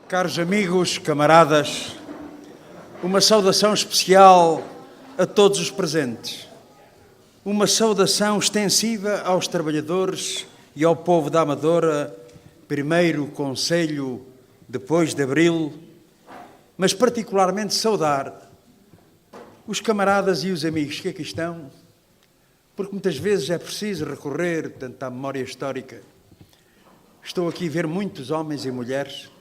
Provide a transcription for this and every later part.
Caros amigos, camaradas, uma saudação especial a todos os presentes. Uma saudação extensiva aos trabalhadores e ao povo da Amadora, primeiro Conselho, depois de Abril, mas particularmente saudar os camaradas e os amigos que aqui estão, porque muitas vezes é preciso recorrer, portanto, à memória histórica. Estou aqui a ver muitos homens e mulheres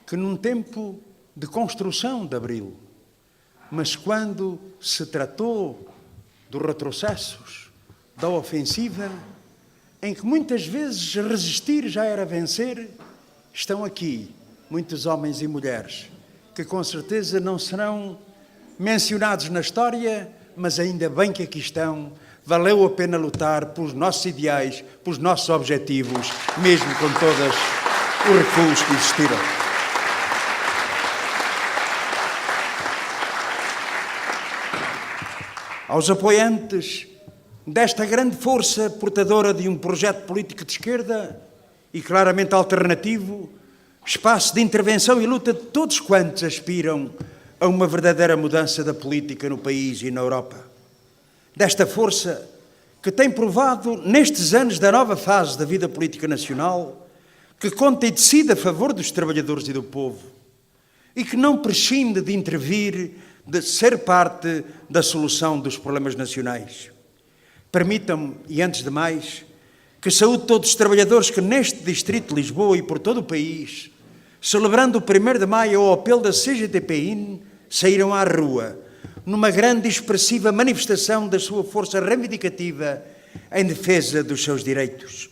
que num tempo de construção de Abril, mas quando se tratou dos retrocessos, da ofensiva, em que muitas vezes resistir já era vencer, estão aqui muitos homens e mulheres que com certeza não serão mencionados na história, mas ainda bem que aqui estão. Valeu a pena lutar pelos nossos ideais, pelos nossos objetivos, mesmo com todos os recuos que existiram. Aos apoiantes desta grande força portadora de um projeto político de esquerda e claramente alternativo, espaço de intervenção e luta de todos quantos aspiram a uma verdadeira mudança da política no país e na Europa. Desta força que tem provado nestes anos da nova fase da vida política nacional que conta e decide a favor dos trabalhadores e do povo e que não prescinde de intervir, de ser parte da solução dos problemas nacionais. Permitam-me, e antes de mais, que saúde todos os trabalhadores que neste distrito de Lisboa e por todo o país, celebrando o 1º de maio ao apelo da CGTP-IN, saíram à rua, numa grande e expressiva manifestação da sua força reivindicativa em defesa dos seus direitos.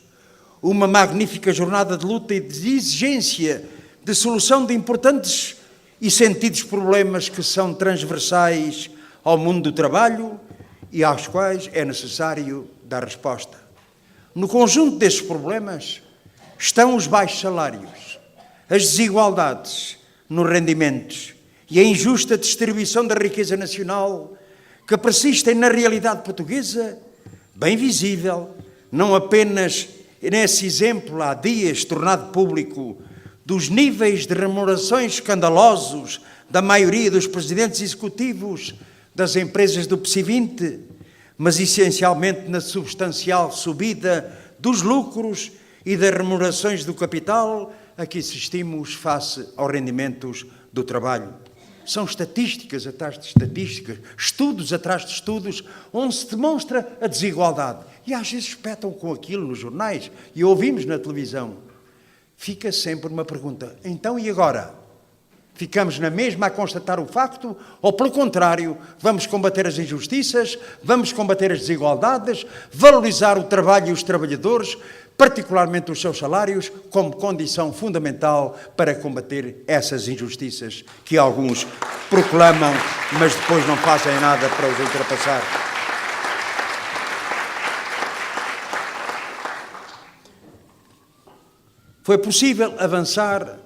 Uma magnífica jornada de luta e de exigência de solução de importantes e sentidos problemas que são transversais ao mundo do trabalho e aos quais é necessário dar resposta. No conjunto desses problemas estão os baixos salários, as desigualdades nos rendimentos e a injusta distribuição da riqueza nacional que persistem na realidade portuguesa, bem visível, não apenas nesse exemplo há dias tornado público dos níveis de remunerações escandalosos da maioria dos presidentes executivos das empresas do PSI 20, mas essencialmente na substancial subida dos lucros e das remunerações do capital a que assistimos face aos rendimentos do trabalho. São estatísticas atrás de estatísticas, estudos atrás de estudos, onde se demonstra a desigualdade. E às vezes espetam com aquilo nos jornais e ouvimos na televisão. Fica sempre uma pergunta, então e agora? Ficamos na mesma a constatar o facto ou, pelo contrário, vamos combater as injustiças, vamos combater as desigualdades, valorizar o trabalho e os trabalhadores, particularmente os seus salários, como condição fundamental para combater essas injustiças que alguns proclamam, mas depois não fazem nada para os ultrapassar. Foi possível avançar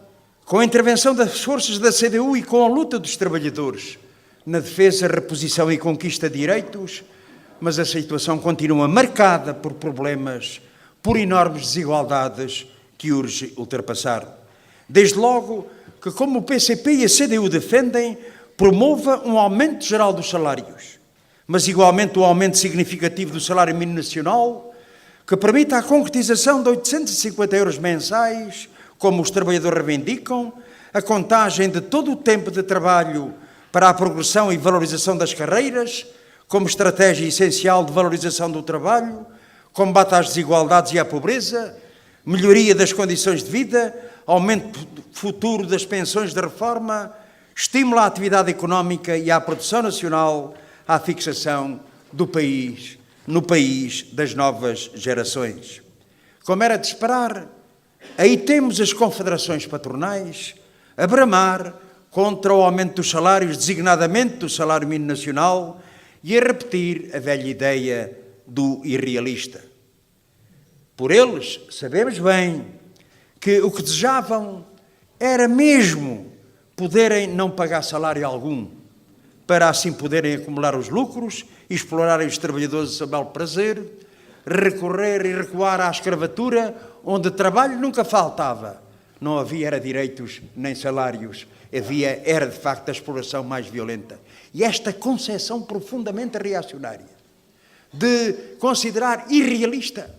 com a intervenção das forças da CDU e com a luta dos trabalhadores na defesa, reposição e conquista de direitos, mas a situação continua marcada por problemas, por enormes desigualdades que urge ultrapassar. Desde logo que, como o PCP e a CDU defendem, promova um aumento geral dos salários, mas igualmente um aumento significativo do salário mínimo nacional, que permita a concretização de 850 euros mensais, como os trabalhadores reivindicam, a contagem de todo o tempo de trabalho para a progressão e valorização das carreiras, como estratégia essencial de valorização do trabalho, combate às desigualdades e à pobreza, melhoria das condições de vida, aumento futuro das pensões de reforma, estímulo à atividade económica e à produção nacional, à fixação do país no país das novas gerações. Como era de esperar, aí temos as confederações patronais a bramar contra o aumento dos salários, designadamente do salário mínimo nacional, e a repetir a velha ideia do irrealista. Por eles, sabemos bem que o que desejavam era mesmo poderem não pagar salário algum, para assim poderem acumular os lucros e explorarem os trabalhadores a seu belo prazer, recorrer e recuar à escravatura, onde trabalho nunca faltava, não havia era direitos nem salários, era de facto a exploração mais violenta. E esta concepção profundamente reacionária, de considerar irrealista,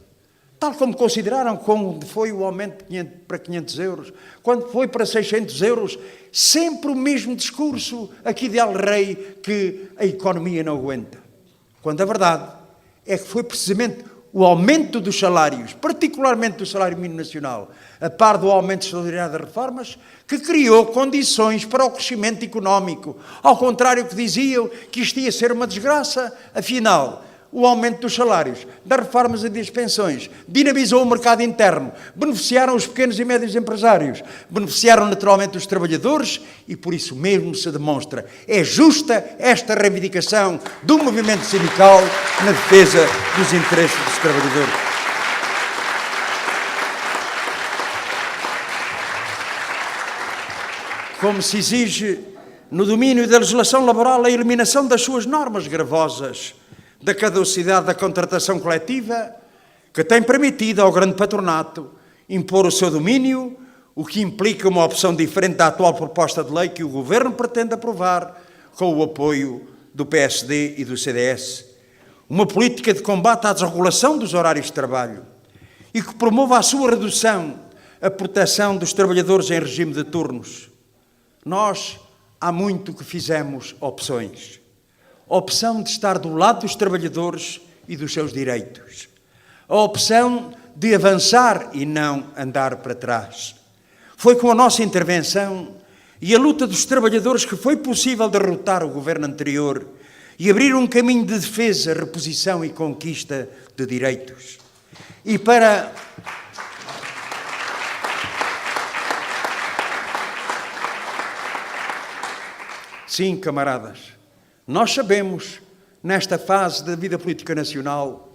tal como consideraram quando foi o aumento para 500 euros, quando foi para 600 euros, sempre o mesmo discurso aqui de El Rei, que a economia não aguenta. Quando a verdade é que foi precisamente o aumento dos salários, particularmente do salário mínimo nacional, a par do aumento extraordinário das reformas, que criou condições para o crescimento económico. Ao contrário que diziam que isto ia ser uma desgraça, afinal, o aumento dos salários, das reformas e das pensões, dinamizou o mercado interno, beneficiaram os pequenos e médios empresários, beneficiaram naturalmente os trabalhadores e por isso mesmo se demonstra, é justa esta reivindicação do movimento sindical na defesa dos interesses dos trabalhadores. Como se exige no domínio da legislação laboral a eliminação das suas normas gravosas, da caducidade da contratação coletiva, que tem permitido ao grande patronato impor o seu domínio, o que implica uma opção diferente da atual proposta de lei que o Governo pretende aprovar com o apoio do PSD e do CDS. Uma política de combate à desregulação dos horários de trabalho e que promova a sua redução, a proteção dos trabalhadores em regime de turnos. Nós, há muito que fizemos opções. A opção de estar do lado dos trabalhadores e dos seus direitos. A opção de avançar e não andar para trás. Foi com a nossa intervenção e a luta dos trabalhadores que foi possível derrotar o governo anterior e abrir um caminho de defesa, reposição e conquista de direitos. E para... Sim, camaradas, nós sabemos, nesta fase da vida política nacional,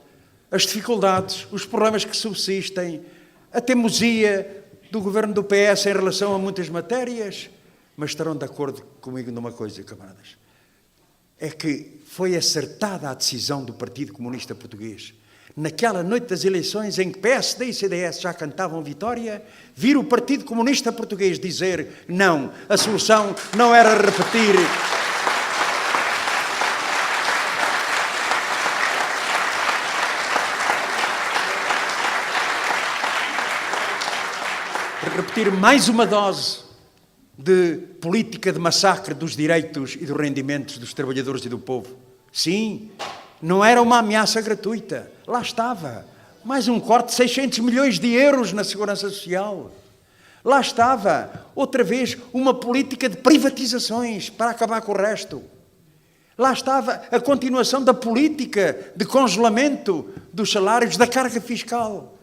as dificuldades, os problemas que subsistem, a teimosia do governo do PS em relação a muitas matérias, mas estarão de acordo comigo numa coisa, camaradas, é que foi acertada a decisão do Partido Comunista Português. Naquela noite das eleições em que PSD e CDS já cantavam vitória, vir o Partido Comunista Português dizer não, a solução não era repetir... repetir mais uma dose de política de massacre dos direitos e dos rendimentos dos trabalhadores e do povo. Sim, não era uma ameaça gratuita. Lá estava. Mais um corte de 600 milhões de euros na Segurança Social. Lá estava, outra vez, uma política de privatizações para acabar com o resto. Lá estava a continuação da política de congelamento dos salários, da carga fiscal.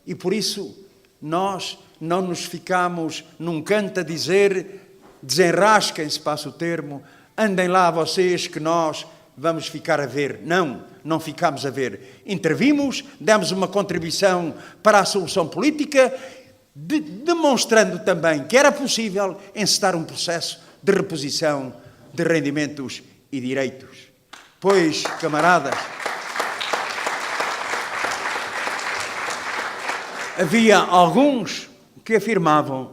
E por isso, nós não nos ficamos num canto a dizer, desenrasquem-se, passa o termo, andem lá vocês que nós vamos ficar a ver. Não, não ficámos a ver. Intervimos, demos uma contribuição para a solução política, demonstrando também que era possível encetar um processo de reposição de rendimentos e direitos. Pois, camaradas, havia alguns que afirmavam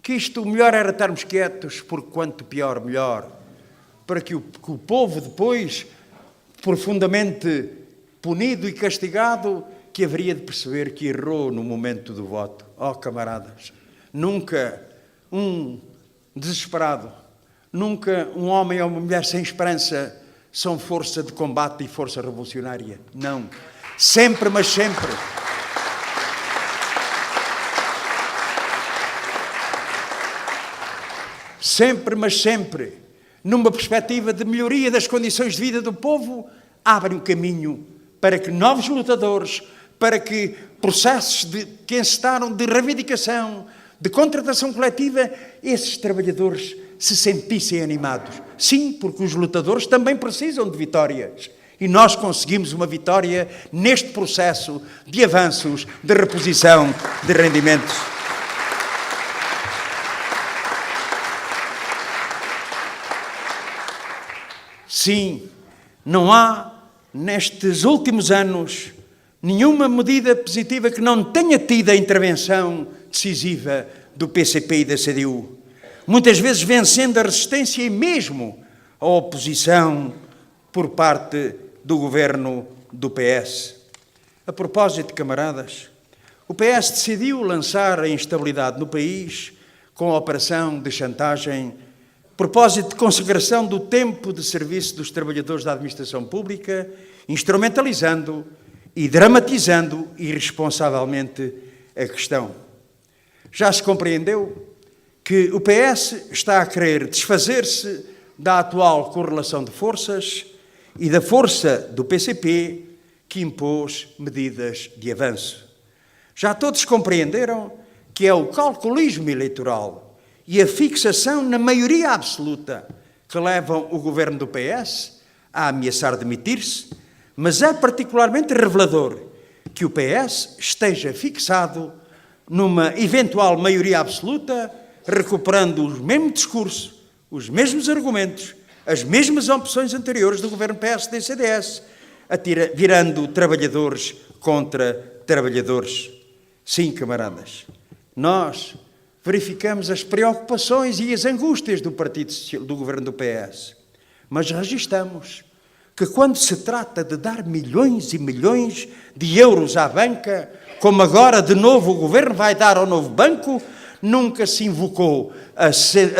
que isto melhor era estarmos quietos, porque quanto pior, melhor, para que o povo depois, profundamente punido e castigado, que haveria de perceber que errou no momento do voto. Oh, camaradas, nunca um desesperado, nunca um homem ou uma mulher sem esperança são força de combate e força revolucionária. Não. Sempre, mas sempre. Sempre, mas sempre, numa perspectiva de melhoria das condições de vida do povo, abre um caminho para que novos lutadores, para que processos que encetaram de reivindicação, de contratação coletiva, esses trabalhadores se sentissem animados. Sim, porque os lutadores também precisam de vitórias. E nós conseguimos uma vitória neste processo de avanços, de reposição de rendimentos. Sim, não há, nestes últimos anos, nenhuma medida positiva que não tenha tido a intervenção decisiva do PCP e da CDU, muitas vezes vencendo a resistência e mesmo a oposição por parte do governo do PS. A propósito, camaradas, o PS decidiu lançar a instabilidade no país com a operação de chantagem, propósito de consagração do tempo de serviço dos trabalhadores da administração pública, instrumentalizando e dramatizando irresponsavelmente a questão. Já se compreendeu que o PS está a querer desfazer-se da atual correlação de forças e da força do PCP que impôs medidas de avanço. Já todos compreenderam que é o calculismo eleitoral e a fixação na maioria absoluta que levam o governo do PS a ameaçar demitir-se, mas é particularmente revelador que o PS esteja fixado numa eventual maioria absoluta, recuperando o mesmo discurso, os mesmos argumentos, as mesmas opções anteriores do governo PSD-CDS, virando trabalhadores contra trabalhadores. Sim, camaradas, nós verificamos as preocupações e as angústias do governo do PS, mas registamos que quando se trata de dar milhões e milhões de euros à banca, como agora de novo o governo vai dar ao novo banco, nunca se invocou a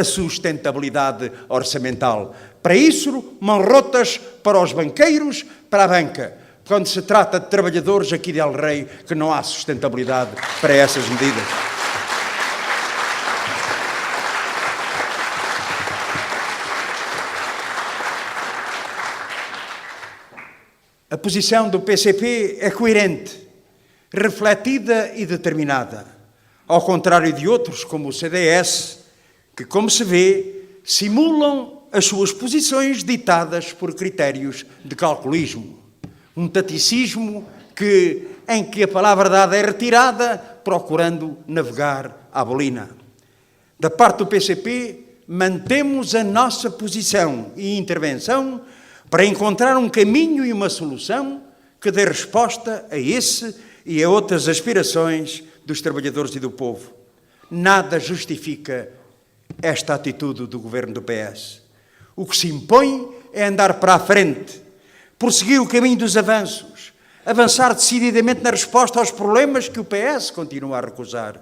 sustentabilidade orçamental. Para isso, mão rotas para os banqueiros, para a banca. Quando se trata de trabalhadores aqui de El Rei, que não há sustentabilidade para essas medidas. A posição do PCP é coerente, refletida e determinada, ao contrário de outros, como o CDS, que, como se vê, simulam as suas posições ditadas por critérios de calculismo. Um taticismo em que a palavra dada é retirada, procurando navegar à bolina. Da parte do PCP, mantemos a nossa posição e intervenção para encontrar um caminho e uma solução que dê resposta a esse e a outras aspirações dos trabalhadores e do povo. Nada justifica esta atitude do governo do PS. O que se impõe é andar para a frente, prosseguir o caminho dos avanços, avançar decididamente na resposta aos problemas que o PS continua a recusar.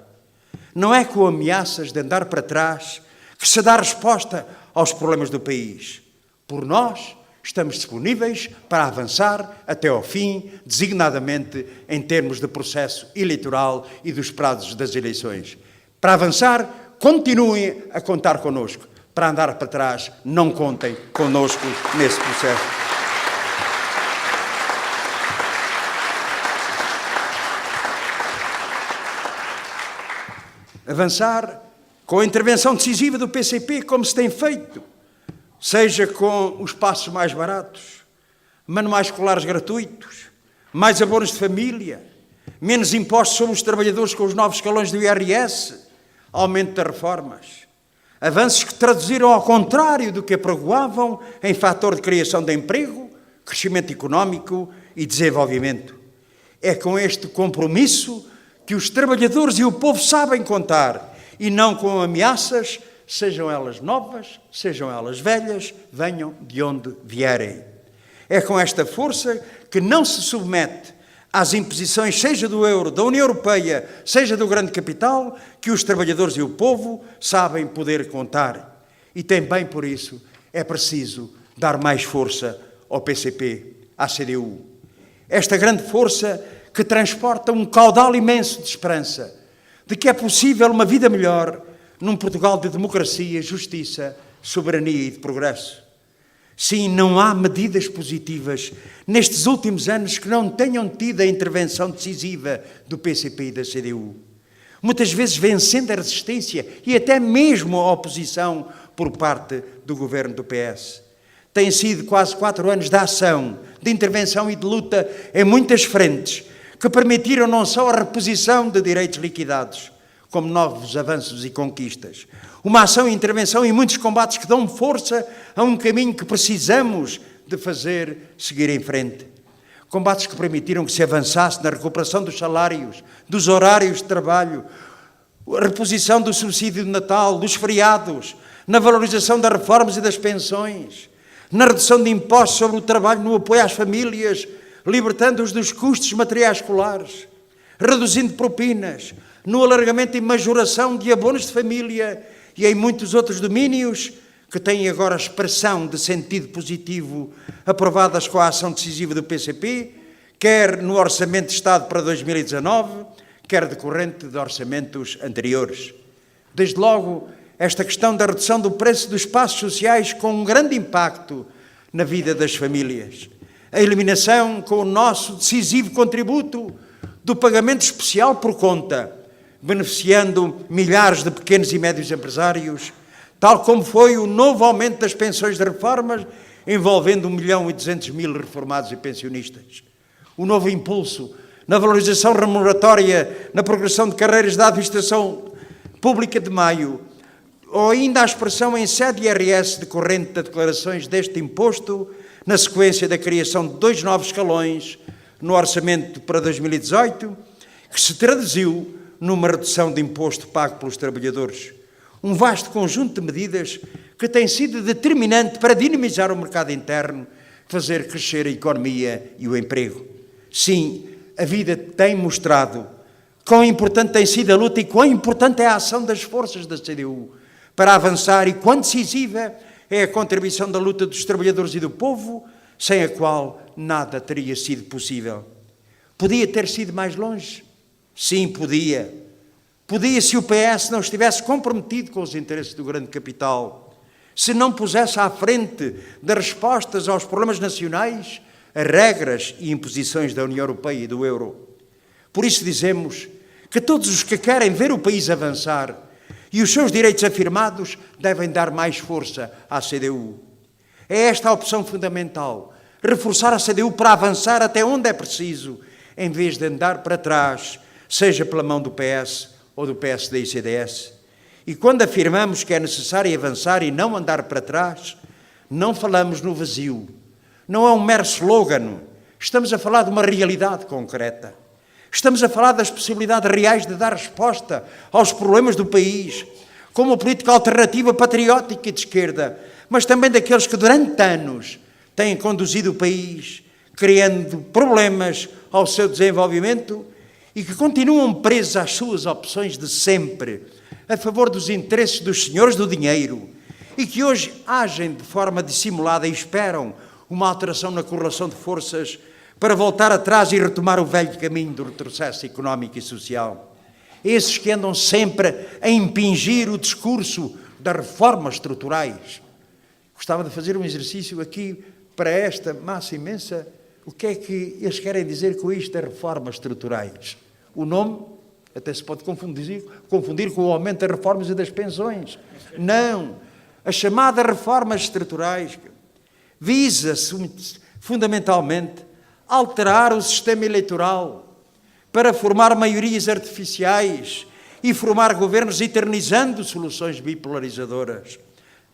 Não é com ameaças de andar para trás que se dá resposta aos problemas do país. Por nós, estamos disponíveis para avançar até ao fim, designadamente em termos de processo eleitoral e dos prazos das eleições. Para avançar, continuem a contar connosco. Para andar para trás, não contem connosco nesse processo. Avançar com a intervenção decisiva do PCP, como se tem feito, seja com os passos mais baratos, manuais escolares gratuitos, mais abonos de família, menos impostos sobre os trabalhadores com os novos escalões do IRS, aumento das reformas. Avanços que traduziram ao contrário do que apregoavam em fator de criação de emprego, crescimento económico e desenvolvimento. É com este compromisso que os trabalhadores e o povo sabem contar, e não com ameaças, sejam elas novas, sejam elas velhas, venham de onde vierem. É com esta força que não se submete às imposições, seja do euro, da União Europeia, seja do grande capital, que os trabalhadores e o povo sabem poder contar. E também por isso é preciso dar mais força ao PCP, à CDU. Esta grande força que transporta um caudal imenso de esperança, de que é possível uma vida melhor num Portugal de democracia, justiça, soberania e de progresso. Sim, não há medidas positivas nestes últimos anos que não tenham tido a intervenção decisiva do PCP e da CDU. Muitas vezes vencendo a resistência e até mesmo a oposição por parte do governo do PS. Têm sido quase 4 anos de ação, de intervenção e de luta em muitas frentes, que permitiram não só a reposição de direitos liquidados, como novos avanços e conquistas. Uma ação e intervenção em muitos combates que dão força a um caminho que precisamos de fazer seguir em frente. Combates que permitiram que se avançasse na recuperação dos salários, dos horários de trabalho, a reposição do subsídio de Natal, dos feriados, na valorização das reformas e das pensões, na redução de impostos sobre o trabalho, no apoio às famílias, libertando-os dos custos materiais escolares, reduzindo propinas, no alargamento e majoração de abonos de família e em muitos outros domínios que têm agora a expressão de sentido positivo aprovadas com a ação decisiva do PCP, quer no Orçamento de Estado para 2019, quer decorrente de orçamentos anteriores. Desde logo, esta questão da redução do preço dos espaços sociais com um grande impacto na vida das famílias. A eliminação com o nosso decisivo contributo do pagamento especial por conta, beneficiando milhares de pequenos e médios empresários, tal como foi o novo aumento das pensões de reformas, envolvendo 1.200.000 reformados e pensionistas. O novo impulso na valorização remuneratória, na progressão de carreiras da administração pública de maio, ou ainda a expressão em sede IRS decorrente de declarações deste imposto, na sequência da criação de 2 novos escalões no orçamento para 2018, que se traduziu numa redução de imposto pago pelos trabalhadores. Um vasto conjunto de medidas que tem sido determinante para dinamizar o mercado interno, fazer crescer a economia e o emprego. Sim, a vida tem mostrado quão importante tem sido a luta e quão importante é a ação das forças da CDU para avançar e quão decisiva é a contribuição da luta dos trabalhadores e do povo, sem a qual nada teria sido possível. Podia ter sido mais longe? Sim, podia. Podia se o PS não estivesse comprometido com os interesses do grande capital, se não pusesse à frente das respostas aos problemas nacionais as regras e imposições da União Europeia e do euro. Por isso dizemos que todos os que querem ver o país avançar e os seus direitos afirmados devem dar mais força à CDU. É esta a opção fundamental, reforçar a CDU para avançar até onde é preciso, em vez de andar para trás, seja pela mão do PS ou do PSD e CDS. E quando afirmamos que é necessário avançar e não andar para trás, não falamos no vazio. Não é um mero slogan. Estamos a falar de uma realidade concreta. Estamos a falar das possibilidades reais de dar resposta aos problemas do país, com uma política alternativa patriótica e de esquerda, mas também daqueles que durante anos têm conduzido o país, criando problemas ao seu desenvolvimento e que continuam presos às suas opções de sempre, a favor dos interesses dos senhores do dinheiro e que hoje agem de forma dissimulada e esperam uma alteração na correlação de forças para voltar atrás e retomar o velho caminho do retrocesso económico e social. Esses que andam sempre a impingir o discurso das reformas estruturais. Gostava de fazer um exercício aqui para esta massa imensa. O que é que eles querem dizer com isto das reformas estruturais? O nome até se pode confundir com o aumento das reformas e das pensões. Não. As chamadas reformas estruturais visa-se fundamentalmente alterar o sistema eleitoral para formar maiorias artificiais e formar governos eternizando soluções bipolarizadoras.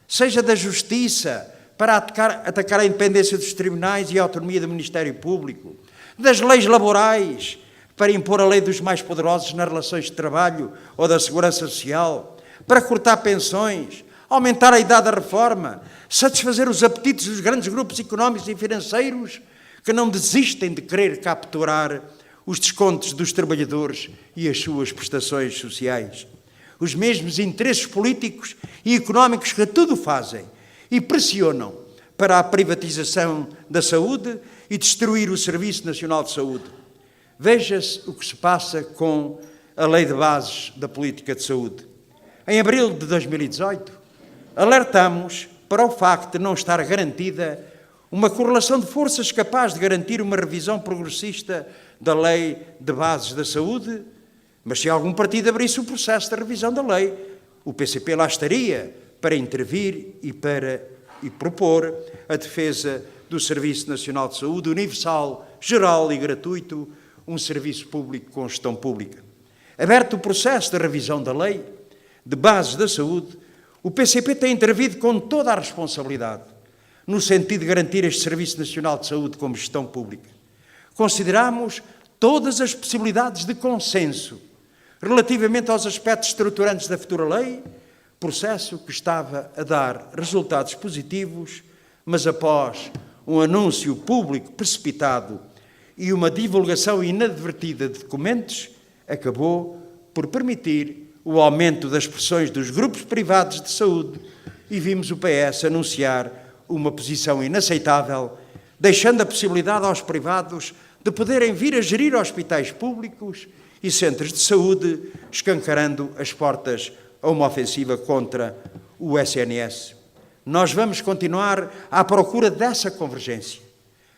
Seja da justiça, para atacar a independência dos tribunais e a autonomia do Ministério Público, das leis laborais, para impor a lei dos mais poderosos nas relações de trabalho ou da segurança social, para cortar pensões, aumentar a idade da reforma, satisfazer os apetites dos grandes grupos económicos e financeiros que não desistem de querer capturar os descontos dos trabalhadores e as suas prestações sociais. Os mesmos interesses políticos e económicos que tudo fazem e pressionam para a privatização da saúde e destruir o Serviço Nacional de Saúde. Veja-se o que se passa com a Lei de Bases da Política de Saúde. Em abril de 2018, alertamos para o facto de não estar garantida uma correlação de forças capaz de garantir uma revisão progressista da Lei de Bases da Saúde, mas se algum partido abrisse o processo de revisão da lei, o PCP lá estaria para intervir e propor a defesa do Serviço Nacional de Saúde universal, geral e gratuito, um serviço público com gestão pública. Aberto o processo de revisão da lei de bases da saúde, o PCP tem intervido com toda a responsabilidade no sentido de garantir este Serviço Nacional de Saúde como gestão pública. Consideramos todas as possibilidades de consenso Relativamente aos aspectos estruturantes da futura lei, processo que estava a dar resultados positivos, mas após um anúncio público precipitado e uma divulgação inadvertida de documentos, acabou por permitir o aumento das pressões dos grupos privados de saúde e vimos o PS anunciar uma posição inaceitável, deixando a possibilidade aos privados de poderem vir a gerir hospitais públicos e centros de saúde, escancarando as portas a uma ofensiva contra o SNS. Nós vamos continuar à procura dessa convergência,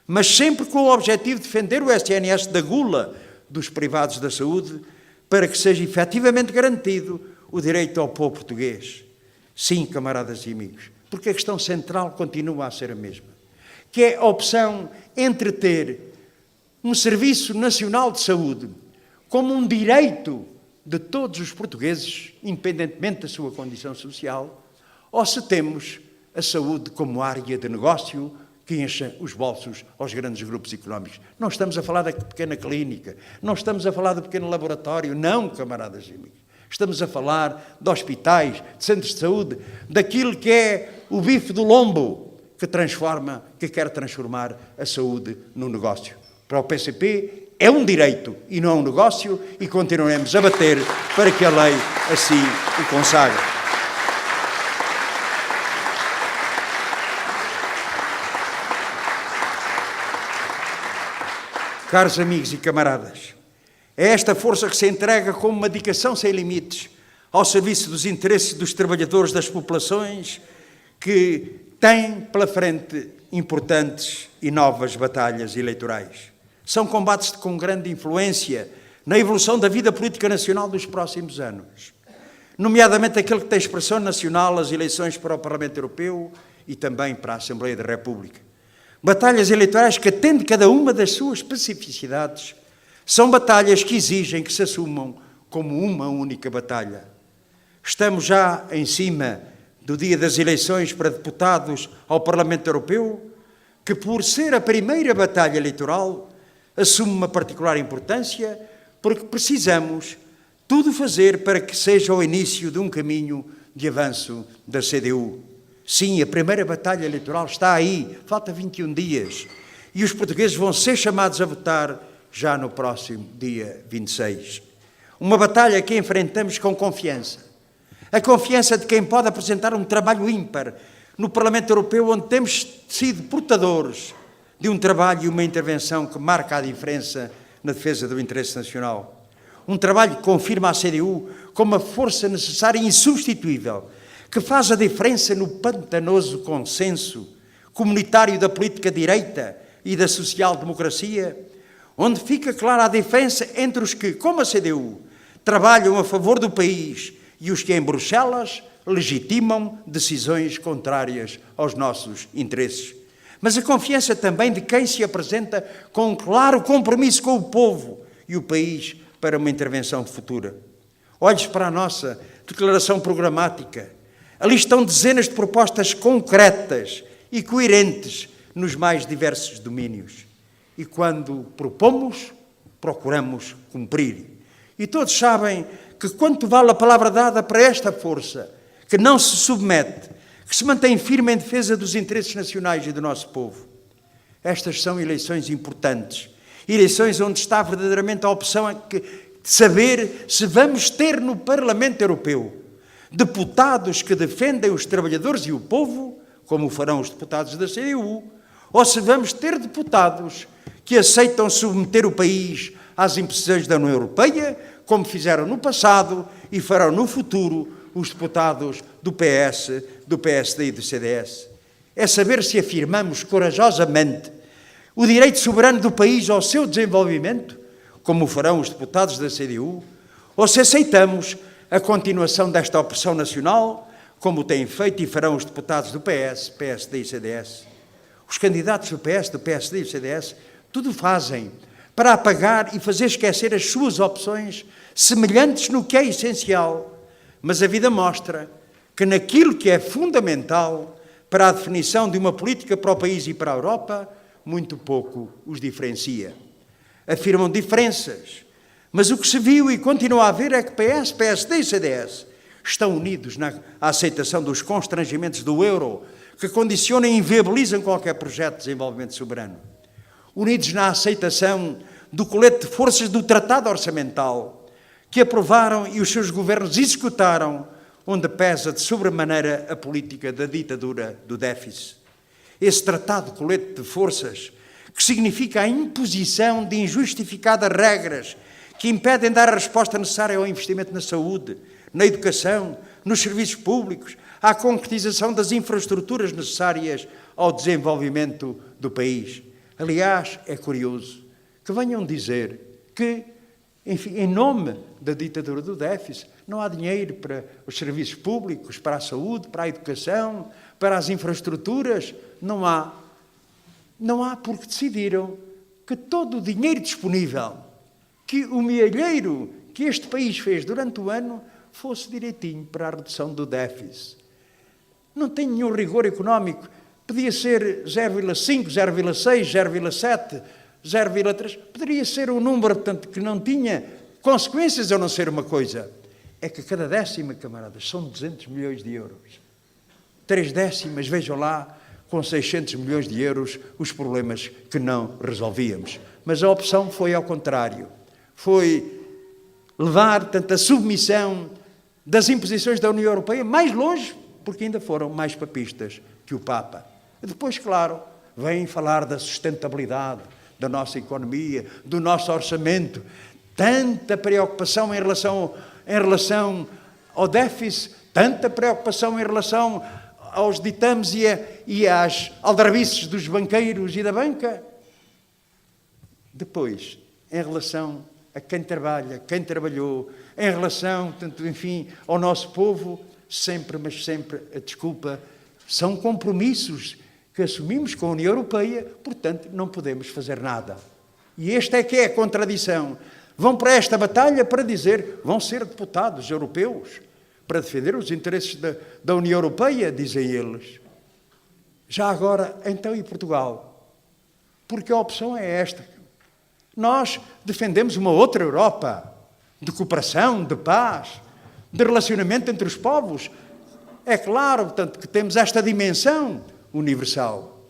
mas sempre com o objetivo de defender o SNS da gula dos privados da saúde, para que seja efetivamente garantido o direito ao povo português. Sim, camaradas e amigos, porque a questão central continua a ser a mesma, que é a opção entre ter um Serviço Nacional de Saúde como um direito de todos os portugueses, independentemente da sua condição social, ou se temos a saúde como área de negócio que encha os bolsos aos grandes grupos económicos. Não estamos a falar da pequena clínica, não estamos a falar do pequeno laboratório, não, camaradas e amigos. Estamos a falar de hospitais, de centros de saúde, daquilo que é o bife do lombo, que quer transformar a saúde num negócio. Para o PCP é um direito e não um negócio, e continuaremos a bater para que a lei assim o consagre. Caros amigos e camaradas, é esta força que se entrega como uma dedicação sem limites ao serviço dos interesses dos trabalhadores das populações que tem pela frente importantes e novas batalhas eleitorais. São combates com grande influência na evolução da vida política nacional dos próximos anos, nomeadamente aquele que tem expressão nacional, as eleições para o Parlamento Europeu e também para a Assembleia da República. Batalhas eleitorais que, atendem cada uma das suas especificidades, são batalhas que exigem que se assumam como uma única batalha. Estamos já em cima do dia das eleições para deputados ao Parlamento Europeu, que, por ser a primeira batalha eleitoral, assume uma particular importância, porque precisamos tudo fazer para que seja o início de um caminho de avanço da CDU. Sim, a primeira batalha eleitoral está aí, falta 21 dias, e os portugueses vão ser chamados a votar já no próximo dia 26. Uma batalha que enfrentamos com confiança. A confiança de quem pode apresentar um trabalho ímpar no Parlamento Europeu, onde temos sido portadores de um trabalho e uma intervenção que marca a diferença na defesa do interesse nacional. Um trabalho que confirma a CDU como a força necessária e insubstituível, que faz a diferença no pantanoso consenso comunitário da política direita e da social-democracia, onde fica clara a diferença entre os que, como a CDU, trabalham a favor do país e os que, em Bruxelas, legitimam decisões contrárias aos nossos interesses. Mas a confiança também de quem se apresenta com um claro compromisso com o povo e o país para uma intervenção futura. Olhes para a nossa declaração programática. Ali estão dezenas de propostas concretas e coerentes nos mais diversos domínios. E quando propomos, procuramos cumprir. E todos sabem que quanto vale a palavra dada para esta força, que não se submete, que se mantém firme em defesa dos interesses nacionais e do nosso povo. Estas são eleições importantes, eleições onde está verdadeiramente a opção de saber se vamos ter no Parlamento Europeu deputados que defendem os trabalhadores e o povo, como farão os deputados da CDU, ou se vamos ter deputados que aceitam submeter o país às imposições da União Europeia, como fizeram no passado e farão no futuro os deputados do PS, do PSD e do CDS. É saber se afirmamos corajosamente o direito soberano do país ao seu desenvolvimento, como farão os deputados da CDU, ou se aceitamos a continuação desta opressão nacional, como têm feito e farão os deputados do PS, PSD e CDS. Os candidatos do PS, do PSD e do CDS tudo fazem para apagar e fazer esquecer as suas opções semelhantes no que é essencial, mas a vida mostra que naquilo que é fundamental para a definição de uma política para o país e para a Europa, muito pouco os diferencia. Afirmam diferenças, Mas o que se viu e continua a ver é que PS, PSD e CDS estão unidos na aceitação dos constrangimentos do euro, que condicionam e inviabilizam qualquer projeto de desenvolvimento soberano. Unidos na aceitação do colete de forças do Tratado Orçamental, que aprovaram e os seus governos executaram, onde pesa de sobremaneira a política da ditadura do déficit. Esse tratado de colete de forças, que significa a imposição de injustificadas regras que impedem dar a resposta necessária ao investimento na saúde, na educação, nos serviços públicos, à concretização das infraestruturas necessárias ao desenvolvimento do país. Aliás, é curioso que venham dizer que, enfim, em nome da ditadura do déficit, não há dinheiro para os serviços públicos, para a saúde, para a educação, para as infraestruturas. Não há. Não há porque decidiram que todo o dinheiro disponível, que o milheiro que este país fez durante o ano, fosse direitinho para a redução do déficit. Não tem nenhum rigor económico. Podia ser 0,5, 0,6, 0,7, 0,3. Poderia ser um número, portanto, que não tinha consequências a não ser uma coisa. É que cada décima, camaradas, são 200 milhões de euros. 3 décimas, vejam lá, com 600 milhões de euros, os problemas que não resolvíamos. Mas a opção foi ao contrário. Foi levar, portanto, a submissão das imposições da União Europeia mais longe, porque ainda foram mais papistas que o Papa. Depois, claro, vêm falar da sustentabilidade da nossa economia, do nosso orçamento, tanta preocupação em relação ao déficit, tanta preocupação em relação aos ditames e às aldrabices dos banqueiros e da banca. Depois, em relação a quem trabalha, quem trabalhou, em relação, portanto, enfim, ao nosso povo, sempre, mas sempre, a desculpa, são compromissos que assumimos com a União Europeia, portanto, não podemos fazer nada. E esta é que é a contradição. Vão para esta batalha para dizer, vão ser deputados europeus para defender os interesses da União Europeia, dizem eles. Já agora, então, e Portugal? Porque a opção é esta. Nós defendemos uma outra Europa, de cooperação, de paz, de relacionamento entre os povos. É claro, portanto, que temos esta dimensão universal.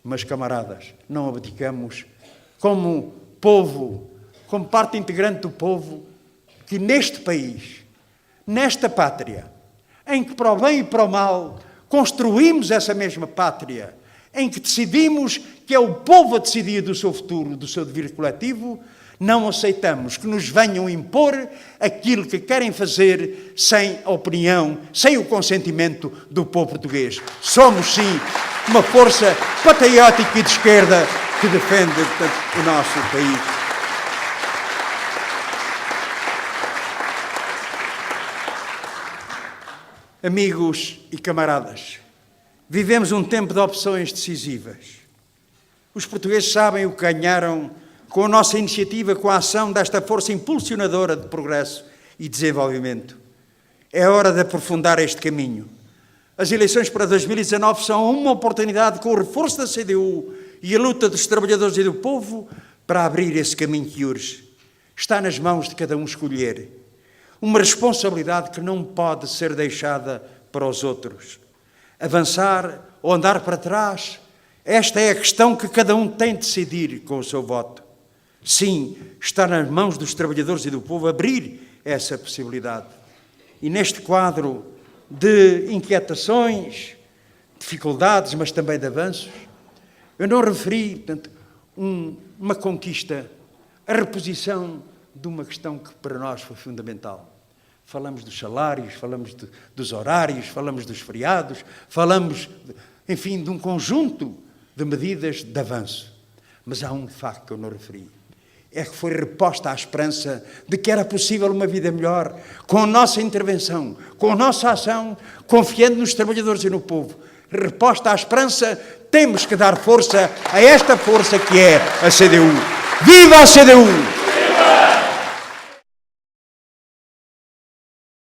Mas, camaradas, não abdicamos como povo, como parte integrante do povo, que neste país, nesta pátria, em que para o bem e para o mal construímos essa mesma pátria, em que decidimos que é o povo a decidir do seu futuro, do seu dever coletivo, não aceitamos que nos venham impor aquilo que querem fazer sem a opinião, sem o consentimento do povo português. Somos, sim, uma força patriótica e de esquerda que defende, portanto, o nosso país. Amigos e camaradas, vivemos um tempo de opções decisivas. Os portugueses sabem o que ganharam com a nossa iniciativa, com a ação desta força impulsionadora de progresso e desenvolvimento. É hora de aprofundar este caminho. As eleições para 2019 são uma oportunidade, com o reforço da CDU e a luta dos trabalhadores e do povo, para abrir esse caminho que urge. Está nas mãos de cada um escolher. Uma responsabilidade que não pode ser deixada para os outros. Avançar ou andar para trás, esta é a questão que cada um tem de decidir com o seu voto. Sim, está nas mãos dos trabalhadores e do povo abrir essa possibilidade. E neste quadro de inquietações, dificuldades, mas também de avanços, eu não referi, portanto, uma conquista, a reposição de uma questão que para nós foi fundamental. Falamos dos salários, falamos dos horários, falamos dos feriados, falamos, enfim, de um conjunto de medidas de avanço. Mas há um facto que eu não referi. É que foi reposta a esperança de que era possível uma vida melhor, com a nossa intervenção, com a nossa ação, confiando nos trabalhadores e no povo. Reposta a esperança, temos que dar força a esta força que é a CDU. Viva a CDU!